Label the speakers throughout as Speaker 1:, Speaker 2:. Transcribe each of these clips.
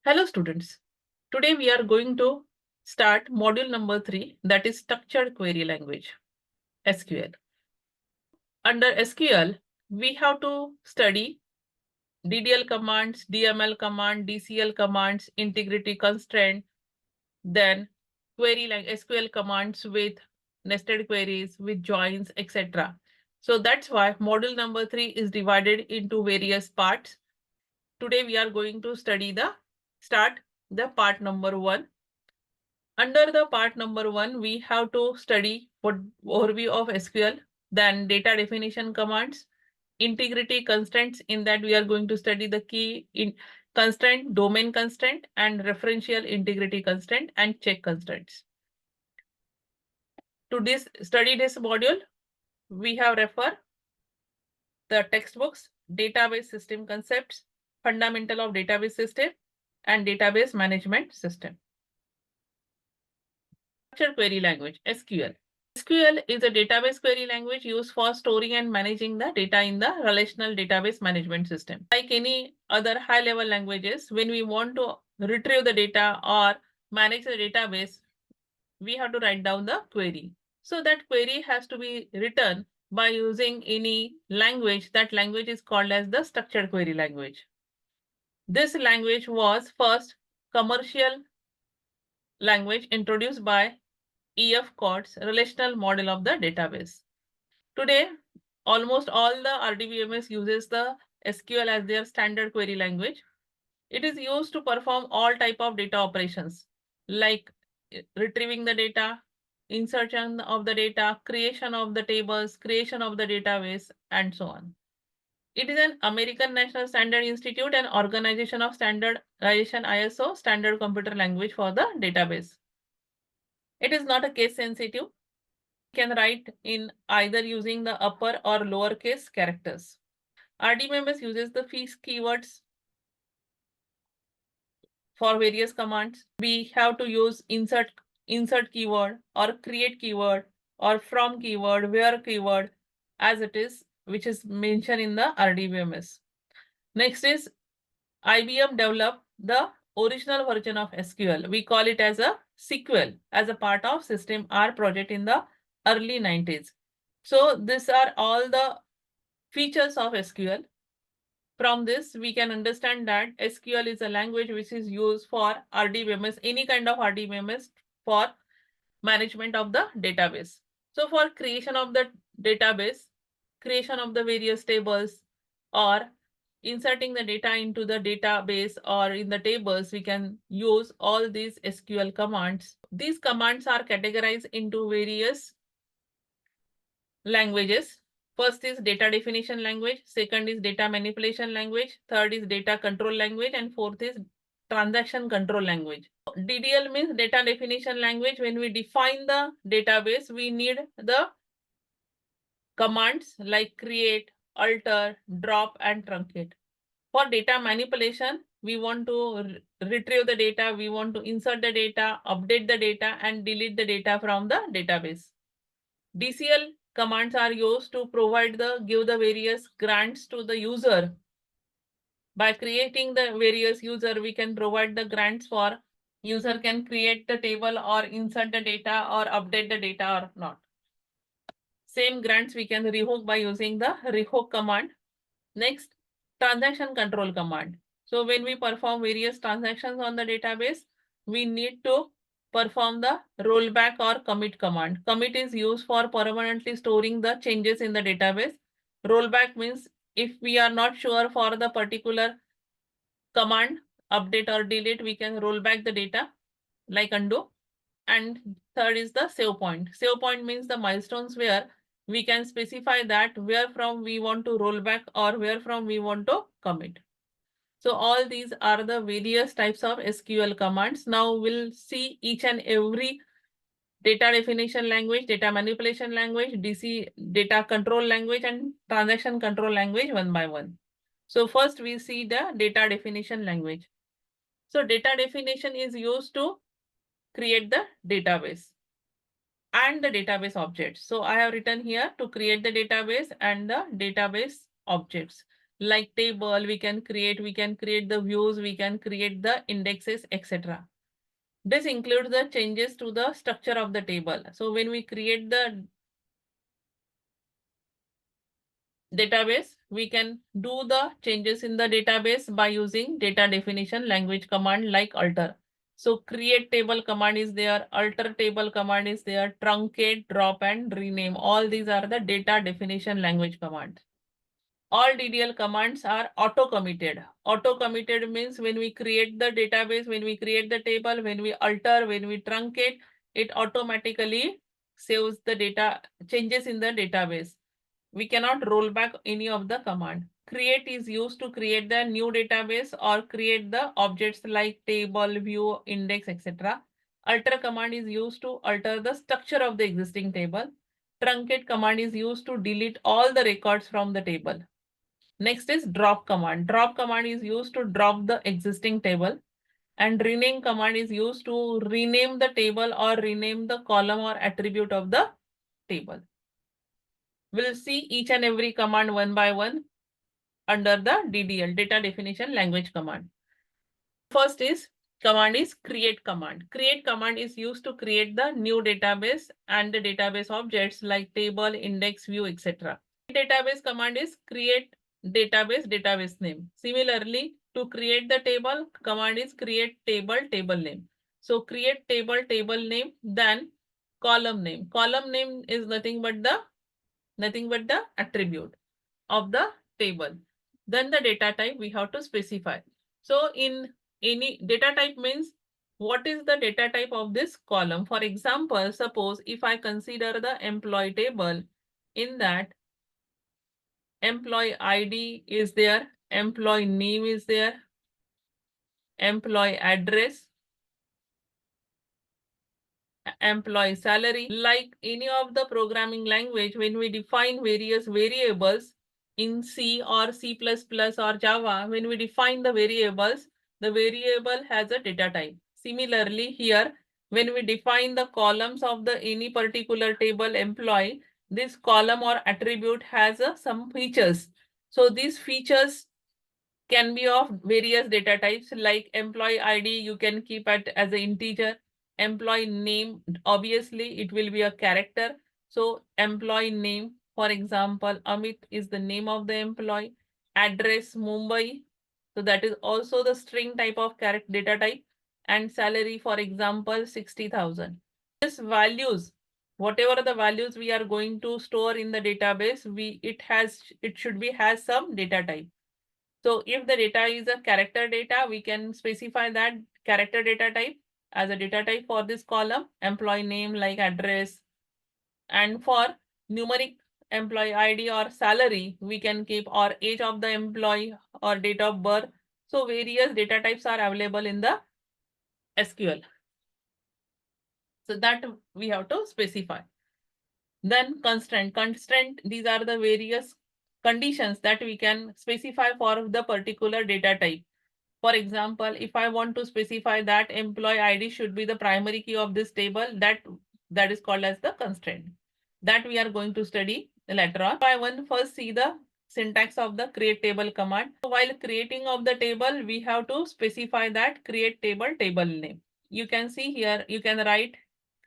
Speaker 1: Hello students. Today we are going to start module number 3, that is structured query language, SQL. Under SQL, we have to study DDL commands, DML command, DCL commands, integrity constraint, then query like SQL commands with nested queries, with joins, etc. So that's why module number 3 is divided into various parts. Today we are going to start the part number 1. Under the part number 1, we have to study what overview of SQL, then data definition commands, integrity constraints. In that, we are going to study the key in constraint, domain constraint, and referential integrity constraint and check constraints. To study this module, we have referred the textbooks, database system concepts, fundamental of database system, and database management system. Structured query language, SQL. SQL is a database query language used for storing and managing the data in the relational database management system. Like any other high-level languages, when we want to retrieve the data or manage the database, we have to write down the query. So that query has to be written by using any language. That language is called as the structured query language. This language was first commercial language introduced by EF Court's relational model of the database. Today, almost all the RDBMS uses the SQL as their standard query language. It is used to perform all type of data operations like retrieving the data, insertion of the data, creation of the tables, creation of the database, and so on. It is an American National Standard Institute and Organization of Standardization ISO standard computer language for the database. It is not a case sensitive. Can write in either using the upper or lowercase characters. RDBMS uses the fixed keywords for various commands. We have to use insert keyword or create keyword or from keyword, where keyword as it is, which is mentioned in the RDBMS. Next is IBM developed the original version of SQL. We call it as a SQL as a part of System R project in the early 90s. So these are all the features of SQL. From this, we can understand that SQL is a language which is used for RDBMS, any kind of RDBMS for management of the database. So for creation of the database, creation of the various tables, or inserting the data into the database or in the tables, we can use all these SQL commands. These commands are categorized into various languages. First is data definition language, second is data manipulation language, third is data control language, and fourth is transaction control language. DDL means data definition language. When we define the database, we need the commands like create, alter, drop, and truncate. For data manipulation, we want to retrieve the data, we want to insert the data, update the data, and delete the data from the database. DCL commands are used to give the various grants to the user. By creating the various user, we can provide the grants for user can create the table or insert the data or update the data or not. Same grants we can revoke by using the revoke command. Next, transaction control command. So when we perform various transactions on the database, we need to perform the rollback or commit command. Commit is used for permanently storing the changes in the database. Rollback means if we are not sure for the particular command, update or delete, we can roll back the data like undo. And third is the save point. Save point means the milestones where we can specify that where from we want to roll back or where from we want to commit. So all these are the various types of SQL commands. Now we'll see each and every data definition language, data manipulation language, DC data control language, and transaction control language one by one. So first we see the data definition language. So data definition is used to create the database and the database objects. So I have written here to create the database and the database objects. like table, we can create the views, we can create the indexes, etc. This includes the changes to the structure of the table. So when we create the database, we can do the changes in the database by using data definition language command like alter. So create table command is there, alter table command is there, truncate, drop and rename. All these are the data definition language commands. All DDL commands are auto-committed. Auto-committed means when we create the database, when we create the table, when we alter, when we truncate, it automatically saves the data, changes in the database. We cannot roll back any of the command. Create is used to create the new database or create the objects like table, view, index, etc. Alter command is used to alter the structure of the existing table. Truncate command is used to delete all the records from the table. Next is drop command. Drop command is used to drop the existing table, and rename command is used to rename the table or rename the column or attribute of the table. We'll see each and every command one by one under the DDL, data definition language command. First is command is create command. Create command is used to create the new database and the database objects like table, index, view, etc. Database command is create database name. Similarly, to create the table, command is create table name. So create table name, then column name. Column name is nothing but the attribute of the table. Then the data type we have to specify. So in any data type means what is the data type of this column? For example, suppose if I consider the employee table, in that employee ID is there, employee name is there, employee address, employee salary. Like any of the programming language, when we define various variables in C or C++ or Java, when we define the variables, the variable has a data type. Similarly, here, when we define the columns of the any particular table employee, this column or attribute has some features. So these features can be of various data types, like employee ID, you can keep it as an integer. Employee name, obviously it will be a character. So employee name, for example, Amit is the name of the employee. Address Mumbai, so that is also the string type of character data type. And salary, for example, 60,000. This values, whatever the values we are going to store in the database, it should be has some data type. So if the data is a character data, we can specify that character data type as a data type for this column, employee name like address. And for numeric employee ID or salary, we can keep or age of the employee or date of birth. So various data types are available in the SQL. So that we have to specify. Then constraint. Constraint, these are the various conditions that we can specify for the particular data type. For example, if I want to specify that employee ID should be the primary key of this table, that is called as the constraint. That we are going to study later on. I want to first see the syntax of the create table command. So while creating of the table, we have to specify that create table name. You can see here, you can write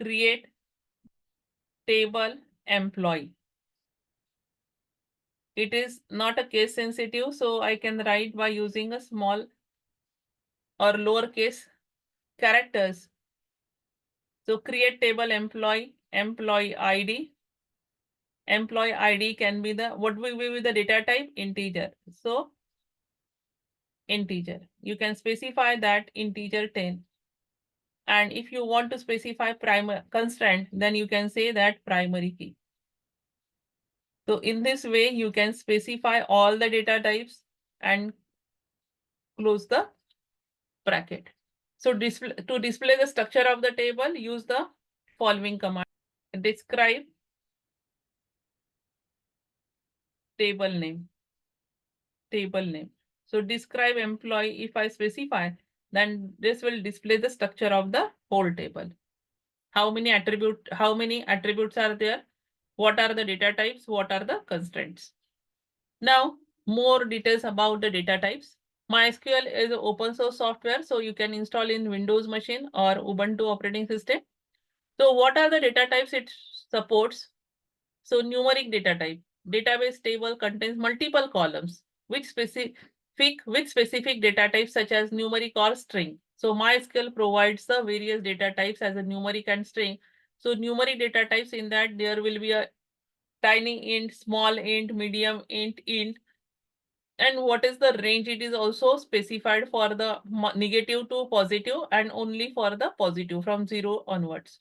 Speaker 1: create table employee. It is not a case sensitive, so I can write by using a small or lowercase characters. So create table employee ID. Employee ID can be what will be the data type? Integer. So integer. You can specify that integer 10. And if you want to specify primary constraint, then you can say that primary key. So in this way, you can specify all the data types and close the bracket. So to display the structure of the table, use the following command. Describe table name. So describe employee, if I specify, then this will display the structure of the whole table. How many attributes are there? What are the data types? What are the constraints? Now, more details about the data types. MySQL is open source software, so you can install in Windows machine or Ubuntu operating system. So what are the data types it supports? So numeric data type. Database table contains multiple columns which specific data types such as numeric or string. So MySQL provides the various data types as a numeric and string. So numeric data types, in that there will be a tiny int, small int, medium int, and what is the range? It is also specified for the negative to positive and only for the positive from 0 onwards.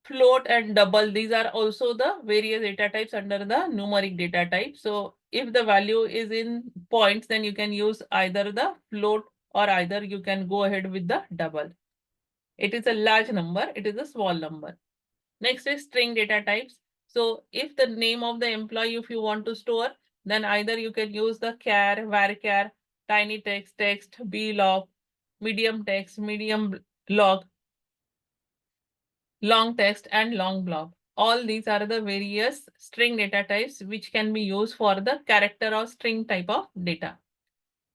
Speaker 1: Float and double, these are also the various data types under the numeric data type. So if the value is in points, then you can use either the float or either you can go ahead with the double. It is a large number, it is a small number. Next is string data types. So if the name of the employee, if you want to store, then either you can use the char, varchar, tiny text, blog, medium text, medium log, long text, and long block. All these are the various string data types which can be used for the character or string type of data.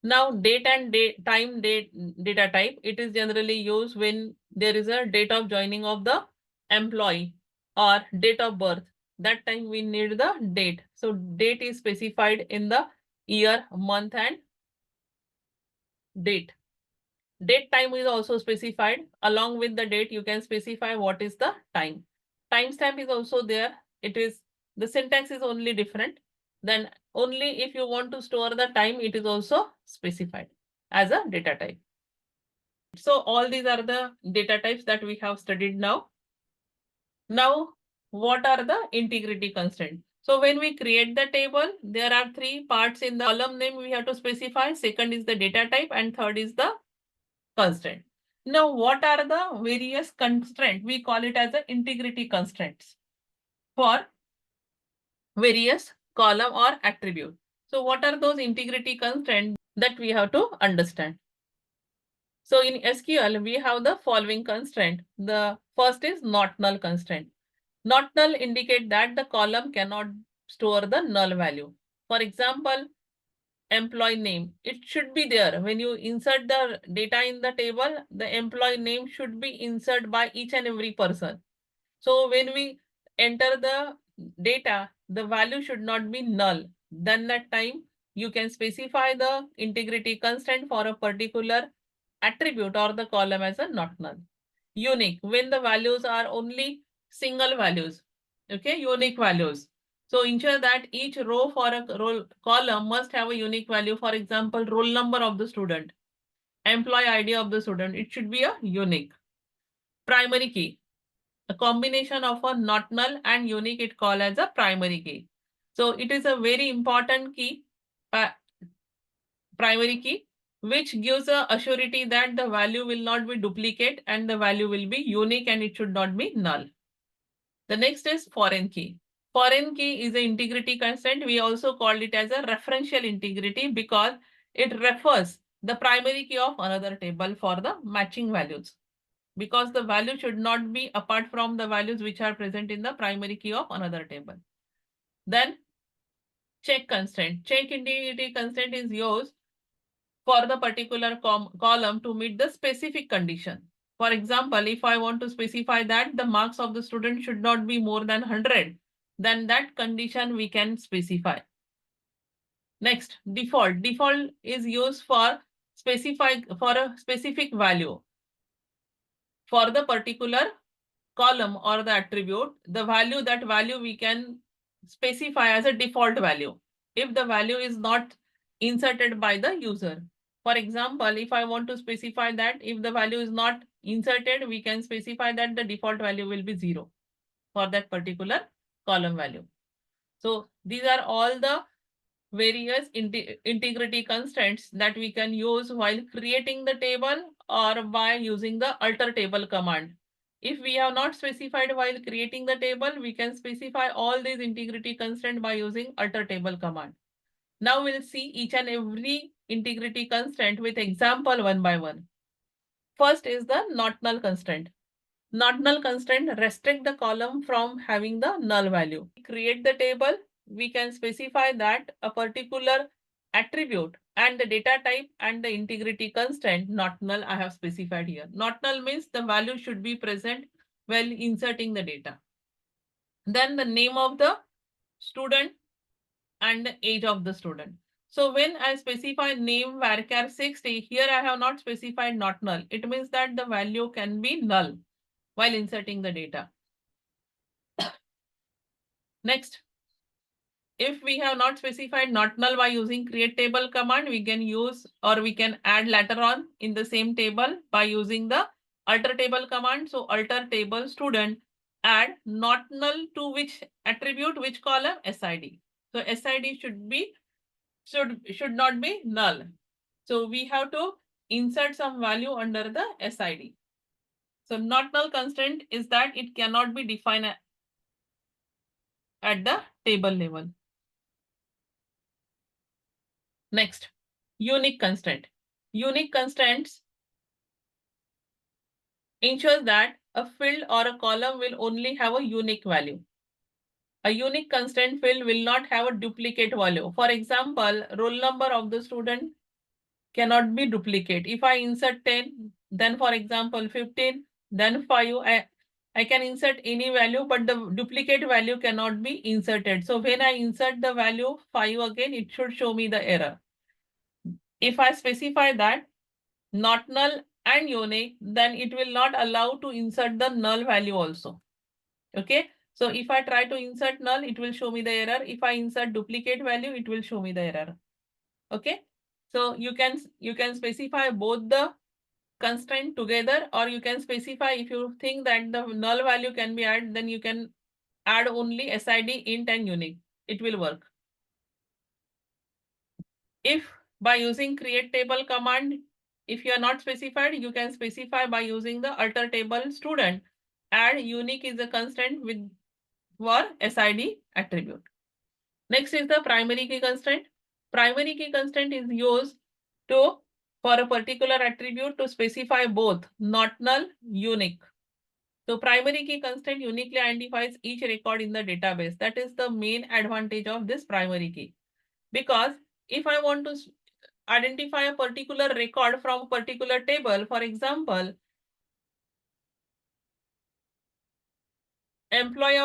Speaker 1: Now, date and time data type, it is generally used when there is a date of joining of the employee or date of birth. That time we need the date. So date is specified in the year, month, and date. Date time is also specified. Along with the date, you can specify what is the time. Timestamp is also there. It is, the syntax is only different. Then only if you want to store the time, it is also specified as a data type. So all these are the data types that we have studied now. Now, what are the integrity constraints? So when we create the table, there are three parts in the column name we have to specify. Second is the data type and third is the constraint. Now, what are the various constraints? We call it as the integrity constraints for various column or attribute. So what are those integrity constraints that we have to understand? So in SQL, we have the following constraint. The first is not null constraint. Not null indicate that the column cannot store the null value. For example, employee name, it should be there. When you insert the data in the table, the employee name should be inserted by each and every person. So when we enter the data, the value should not be null. Then that time you can specify the integrity constraint for a particular attribute or the column as a not null. Unique, when the values are only single values, okay, unique values. So ensure that each row for a row column must have a unique value. For example, roll number of the student, employee ID of the student, it should be a unique. Primary key, a combination of a not null and unique, it called as a primary key. So it is a very important key, primary key, which gives a assurity that the value will not be duplicate and the value will be unique and it should not be null. The next is foreign key. Foreign key is an integrity constraint. We also called it as a referential integrity because it refers the primary key of another table for the matching values, because the value should not be apart from the values which are present in the primary key of another table. Then check constraint. Check integrity constraint is used for the particular column to meet the specific condition. For example, if I want to specify that the marks of the student should not be more than 100, then that condition we can specify. Next, default. Default is used for a specific value. For the particular column or the attribute, the value we can specify as a default value if the value is not inserted by the user. For example, if I want to specify that if the value is not inserted, we can specify that the default value will be 0 for that particular column value. So these are all the various integrity constraints that we can use while creating the table or by using the alter table command. If we have not specified while creating the table, we can specify all these integrity constraints by using alter table command. Now we'll see each and every integrity constraint with example one by one. First is the not null constraint. Not null constraint restrict the column from having the null value. Create the table. we can specify that a particular attribute and the data type and the integrity constraint, not null, I have specified here. Not null means the value should be present while inserting the data. Then the name of the student and the age of the student. So when I specify name varchar 60, here I have not specified not null. It means that the value can be null while inserting the data. Next, if we have not specified not null by using create table command, we can use or we can add later on in the same table by using the alter table command. So alter table student, add not null to which attribute, which column? SID. So SID should not be null. So we have to insert some value under the SID. So not null constraint is that it cannot be defined at the table level. Next, unique constraint. Unique constraints ensures that a field or a column will only have a unique value. A unique constraint field will not have a duplicate value. For example, roll number of the student cannot be duplicate. If I insert 10, then for example 15, then 5, I can insert any value, but the duplicate value cannot be inserted. So when I insert the value 5 again, it should show me the error. If I specify that not null and unique, then it will not allow to insert the null value also. Okay. So if I try to insert null, it will show me the error. If I insert duplicate value, it will show me the error. Okay. So you can specify both the constraint together, or you can specify if you think that the null value can be added, then you can add only SID, int and unique. It will work. If by using create table command, if you are not specified, you can specify by using the alter table student, add unique is a constraint with for SID attribute. Next is the primary key constraint. Primary key constraint is used to for a particular attribute to specify both not null, unique. So primary key constraint uniquely identifies each record in the database. That is the main advantage of this primary key. Because if I want to identify a particular record from a particular table, for example, employee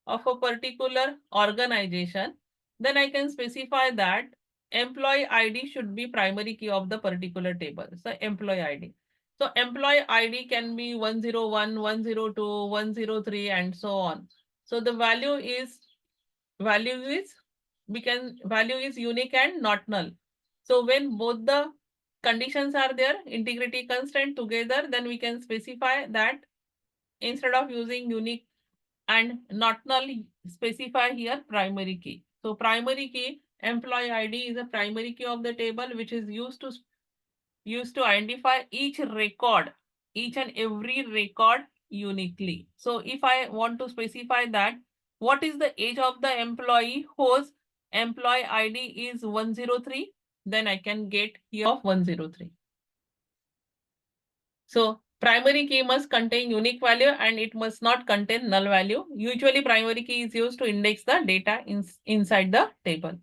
Speaker 1: of a particular organization, then I can specify that employee ID should be primary key of the particular table. So employee ID. So employee ID can be 101, 102, 103, and so on. So the value is unique and not null. So when both the conditions are there, integrity constraint together, then we can specify that instead of using unique and not null, specify here primary key. So primary key employee ID is a primary key of the table, which is used to identify each and every record uniquely. So if I want to specify that what is the age of the employee whose employee ID is 103, then I can get here of 103. So primary key must contain unique value and it must not contain null value. Usually primary key is used to index the data inside the table.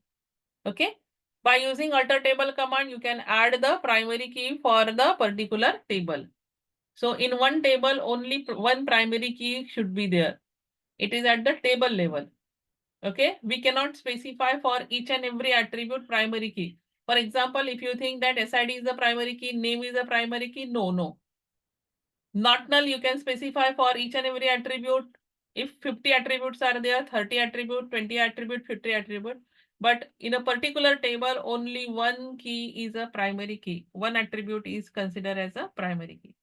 Speaker 1: Okay. By using alter table command, you can add the primary key for the particular table. So in one table, only one primary key should be there. It is at the table level. Okay. We cannot specify for each and every attribute primary key. For example, if you think that SID is the primary key, name is the primary key, no. Not null, you can specify for each and every attribute. If 50 attributes are there, 30 attribute, 20 attribute, 50 attribute. But in a particular table, only one key is a primary key. One attribute is considered as a primary key.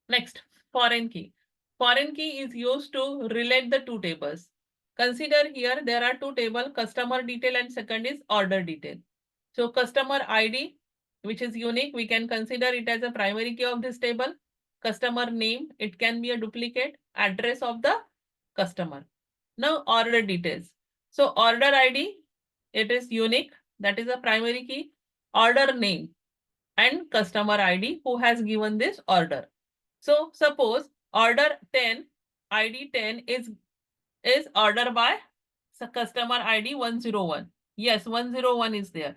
Speaker 1: Next, foreign key. Foreign key is used to relate the two tables. Consider here there are two tables, customer detail and second is order detail. So customer ID, which is unique, we can consider it as a primary key of this table. Customer name, it can be a duplicate address of the customer. Now order details. So order ID, it is unique, that is a primary key. Order name and customer ID who has given this order. So suppose order 10, ID 10 is is order by customer ID 101. Yes, 101 is there.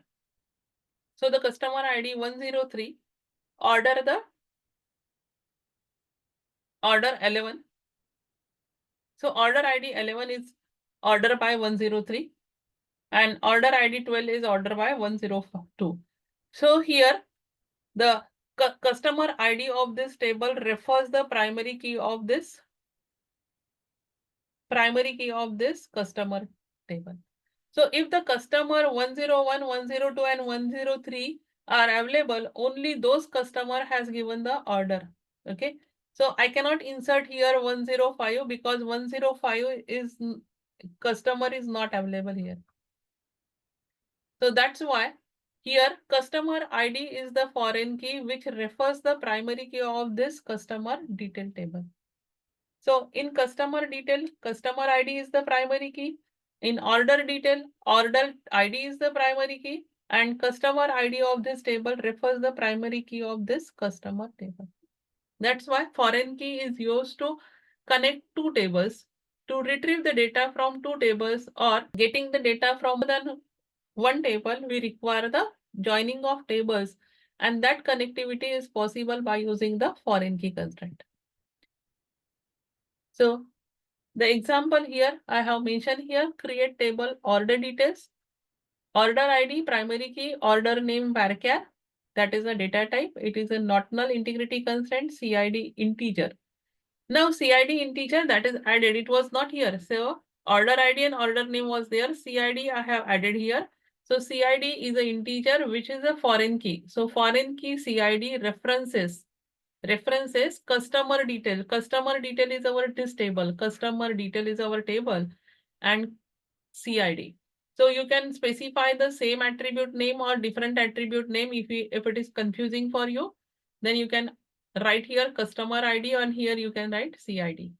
Speaker 1: So the customer ID 103, order the order 11. So order ID 11 is order by 103 and order ID 12 is order by 102. So here the customer ID of this table refers the primary key of this customer table. So if the customer 101, 102 and 103 are available, only those customer has given the order. Okay. So I cannot insert here 105 because 105 is customer is not available here. So that's why here customer ID is the foreign key which refers the primary key of this customer detail table. So in customer detail, customer ID is the primary key. In order detail, order ID is the primary key and customer ID of this table refers the primary key of this customer table. That's why foreign key is used to connect two tables, to retrieve the data from two tables or getting the data from more than one table. We require the joining of tables and that connectivity is possible by using the foreign key constraint. So the example here I have mentioned here, create table order details, order ID, primary key, order name varchar, that is a data type. It is a not null integrity constraint, CID integer. Now CID integer that is added, it was not here. So order ID and order name was there, CID I have added here. So CID is an integer which is a foreign key. So foreign key CID references customer detail. Customer detail is our this table. Customer detail is our table and CID. So you can specify the same attribute name or different attribute name if it is confusing for you. Then you can write here customer ID and here you can write CID.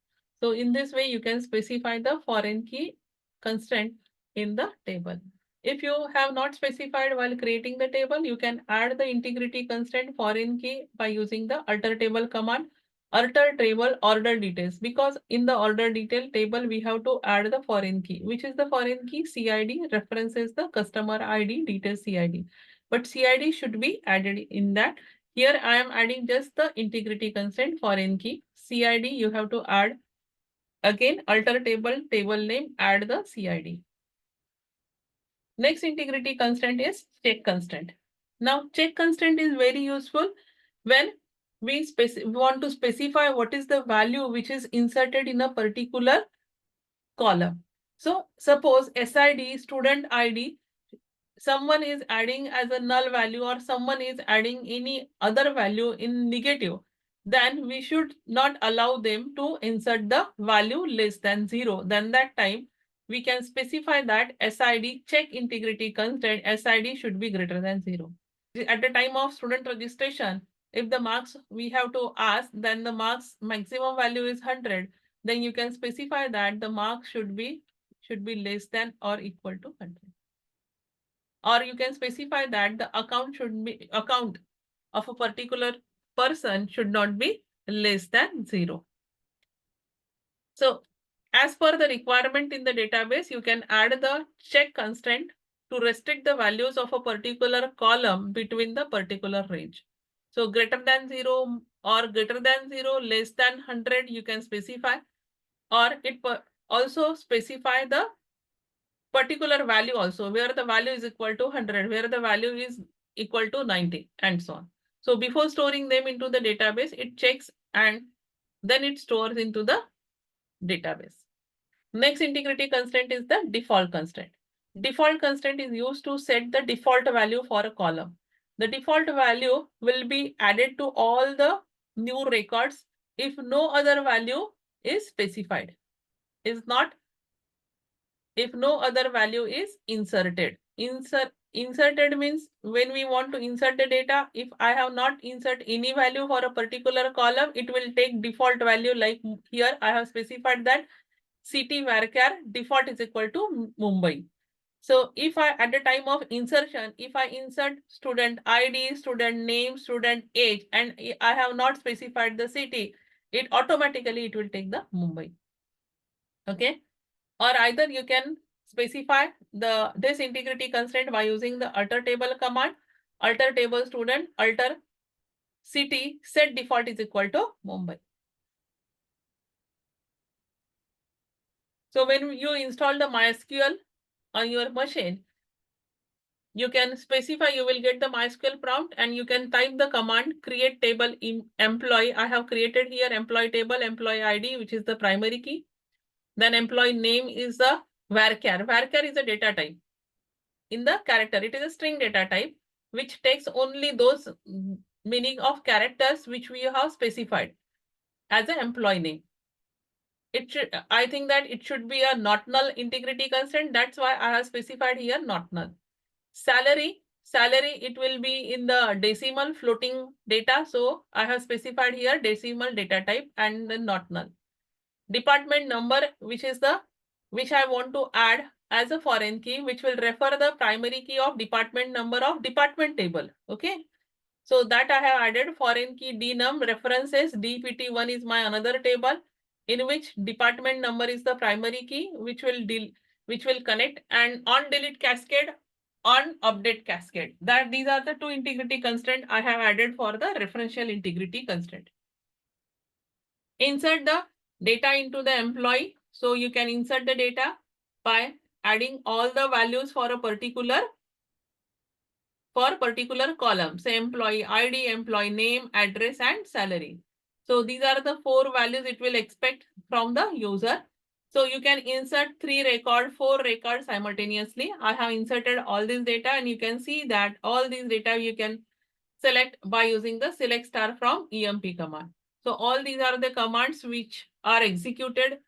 Speaker 1: So in this way you can specify the foreign key constraint in the table. If you have not specified while creating the table, you can add the integrity constraint foreign key by using the alter table command. Alter table order details, because in the order detail table we have to add the foreign key. Which is the foreign key? CID references the customer ID details CID. But CID should be added in that. Here I am adding just the integrity constraint foreign key. CID you have to add again alter table name, add the CID. Next integrity constraint is check constraint. Now check constraint is very useful when we want to specify what is the value which is inserted in a particular column. So suppose SID, student ID, someone is adding as a null value or someone is adding any other value in negative, then we should not allow them to insert the value less than 0. Then that time we can specify that SID check integrity constraint SID should be greater than 0. At the time of student registration, if the marks we have to ask, then the marks maximum value is 100, then you can specify that the mark should be less than or equal to 100. Or you can specify that the account of a particular person should not be less than 0. So as per the requirement in the database, you can add the check constraint to restrict the values of a particular column between the particular range. So greater than 0 or greater than 0, less than 100, you can specify, or it also specify the particular value also, where the value is equal to 100, where the value is equal to 90, and so on. So before storing them into the database, it checks and then it stores into the database. Next integrity constraint is the default constraint. Default constraint is used to set the default value for a column. The default value will be added to all the new records if no other value is specified. If no other value is inserted. Inserted means when we want to insert the data, if I have not insert any value for a particular column, it will take default value. Like here I have specified that city varchar default is equal to Mumbai. So if I at the time of insertion, if I insert student ID, student name, student age, and I have not specified the city, it automatically will take the Mumbai. Okay. or either you can specify this integrity constraint by using the alter table command, alter table student, alter city, set default is equal to Mumbai. So when you install the MySQL on your machine, you can specify, you will get the MySQL prompt and you can type the command create table in employee. I have created here employee table, employee ID, which is the primary key. Then employee name is the varchar. Varchar is a data type. In the character, it is a string data type, which takes only those meaning of characters which we have specified as an employee name. It should, I think that it should be a not null integrity constraint. That's why I have specified here not null. Salary, it will be in the decimal floating data. So I have specified here decimal data type and then not null. Department number, which I want to add as a foreign key, which will refer the primary key of department number of department table. Okay. So that I have added foreign key dnum references dpt1 is my another table in which department number is the primary key, which will connect, and on delete cascade, on update cascade. That these are the two integrity constraints I have added for the referential integrity constraint. Insert the data into the employee. So you can insert the data by adding all the values for a particular column, say employee ID, employee name, address, and salary. So these are the 4 values it will expect from the user. So you can insert 4 records simultaneously. I have inserted all this data and you can see that all these data you can select by using the select star from EMP command. So all these are the commands which are executed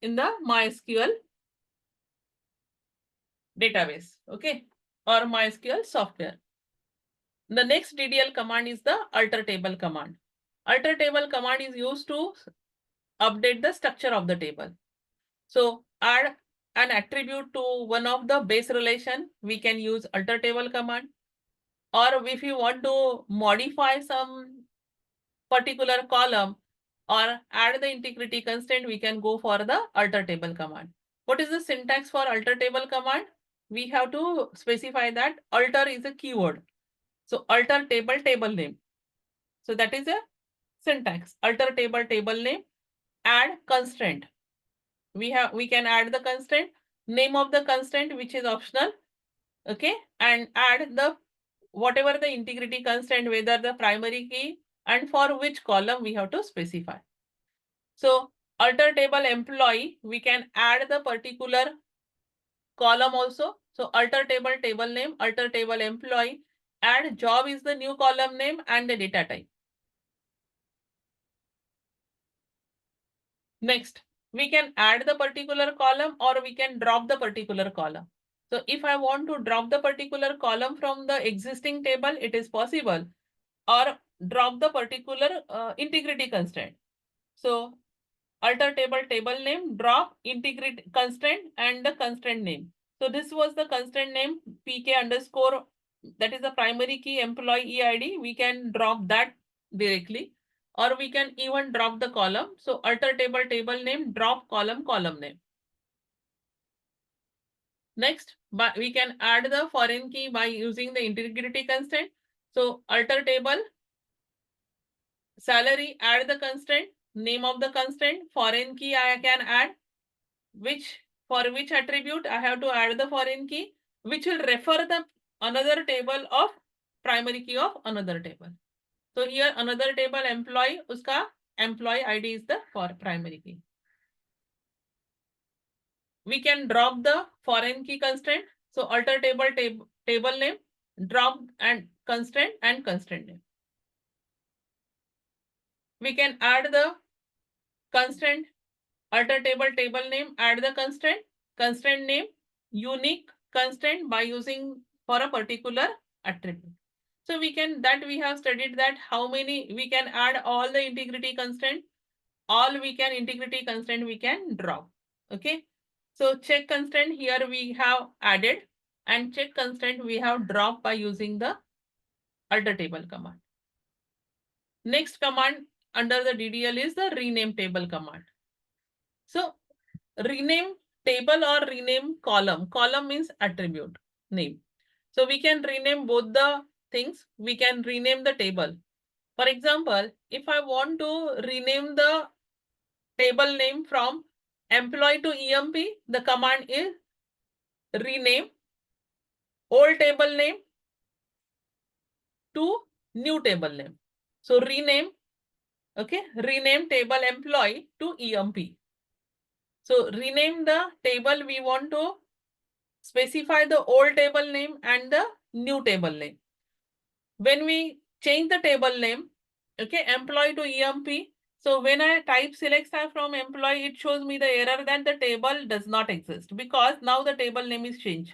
Speaker 1: in the MySQL database, okay, or MySQL software. The next DDL command is the alter table command. Alter table command is used to update the structure of the table. So add an attribute to one of the base relation, we can use alter table command. Or if you want to modify some particular column or add the integrity constraint, we can go for the alter table command. What is the syntax for alter table command? We have to specify that alter is a keyword. So alter table name. So that is a syntax. Alter table name, add constraint. We can add the constraint, name of the constraint, which is optional. Okay, and add the whatever the integrity constraint, whether the primary key and for which column we have to specify. So alter table employee, we can add the particular column also. So alter table name, alter table employee, add job is the new column name and the data type. Next, we can add the particular column or we can drop the particular column. So if I want to drop the particular column from the existing table, it is possible, or drop the particular integrity constraint. So alter table name, drop integrity constraint and the constraint name. So this was the constraint name pk underscore, that is the primary key employee EID. We can drop that directly, or we can even drop the column. So alter table name, drop column name. Next, but we can add the foreign key by using the integrity constraint. So alter table salary, add the constraint, name of the constraint, foreign key I can add, for which attribute I have to add the foreign key, which will refer the another table of primary key of another table. So here another table employee, uska employee ID is the primary key. We can drop the foreign key constraint. So alter table name, drop and constraint name. We can add the constraint, alter table name, add the constraint name, unique constraint by using for a particular attribute. So we have studied that how many we can add all the integrity constraint, integrity constraint we can drop. Okay. So check constraint here we have added, and check constraint we have dropped by using the alter table command. Next command under the DDL is the rename table command. So rename table or rename column. Column means attribute name. So we can rename both the things. We can rename the table. For example, if I want to rename the table name from employee to EMP, the command is rename old table name to new table name. So rename, okay, rename table employee to EMP. So rename the table, we want to specify the old table name and the new table name. When we change the table name, okay, employee to EMP. So when I type select star from employee, it shows me the error that the table does not exist because now the table name is changed.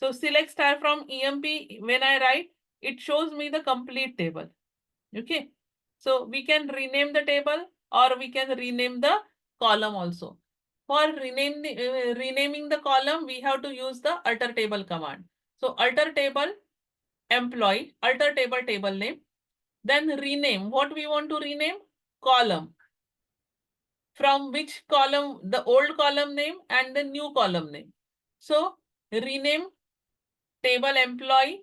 Speaker 1: So select star from EMP, when I write, it shows me the complete table. Okay. So we can rename the table or we can rename the column also. For renaming the column, we have to use the alter table command. So alter table employee, alter table table name, then rename. What we want to rename? Column. From which column? The old column name and the new column name. So rename table employee,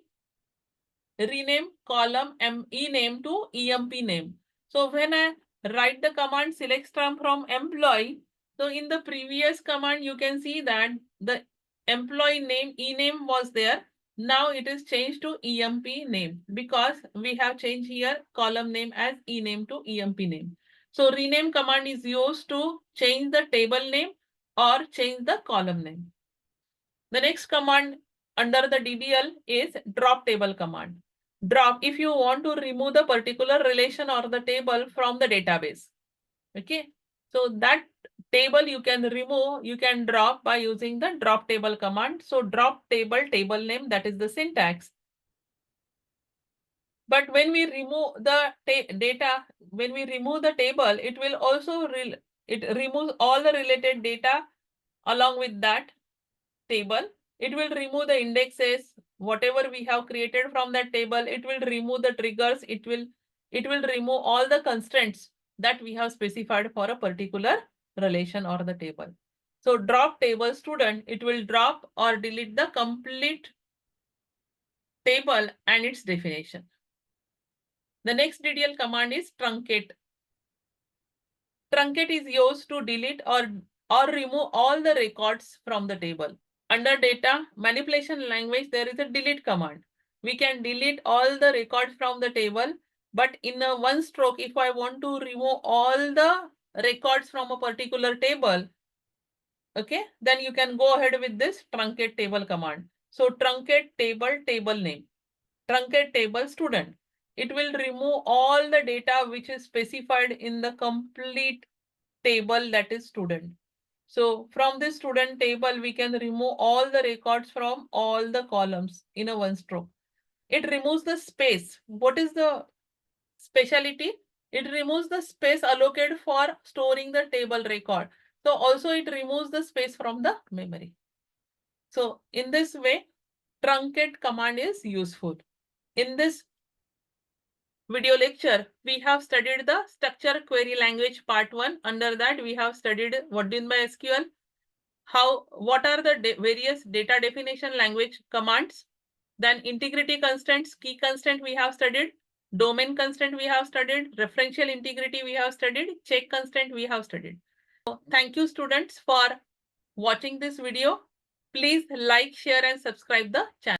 Speaker 1: rename column name to EMP name. So when I write the command select star from employee, so in the previous command, you can see that the employee name ename was there. Now it is changed to EMP name because we have changed here column name as ename to EMP name. So rename command is used to change the table name or change the column name. The next command under the DDL is drop table command. Drop if you want to remove the particular relation or the table from the database. Okay, so that table you can remove, you can drop by using the drop table command. So drop table name, that is the syntax. But when we remove the data, when we remove the table, it will also it removes all the related data along with that table. It will remove the indexes, whatever we have created from that table. It will remove the triggers. It will remove all the constraints that we have specified for a particular relation or the table. So drop table student, it will drop or delete the complete table and its definition. The next DDL command is truncate. Truncate is used to delete or remove all the records from the table. Under data manipulation language, there is a delete command. We can delete all the records from the table, but in a one stroke, if I want to remove all the records from a particular table, okay, then you can go ahead with this truncate table command. So truncate table name, truncate table student. It will remove all the data which is specified in the complete table, that is student. So from this student table, we can remove all the records from all the columns in a one stroke. It removes the space. What is the speciality? It removes the space allocated for storing the table record. So also it removes the space from the memory. So in this way, truncate command is useful. In this video lecture, we have studied the structure query language part 1. Under that, we have studied what is MySQL, what are the various data definition language commands, then integrity constraints, key constraint we have studied, domain constraint we have studied, referential integrity we have studied, check constraint we have studied. So thank you students for watching this video. Please like, share and subscribe the channel.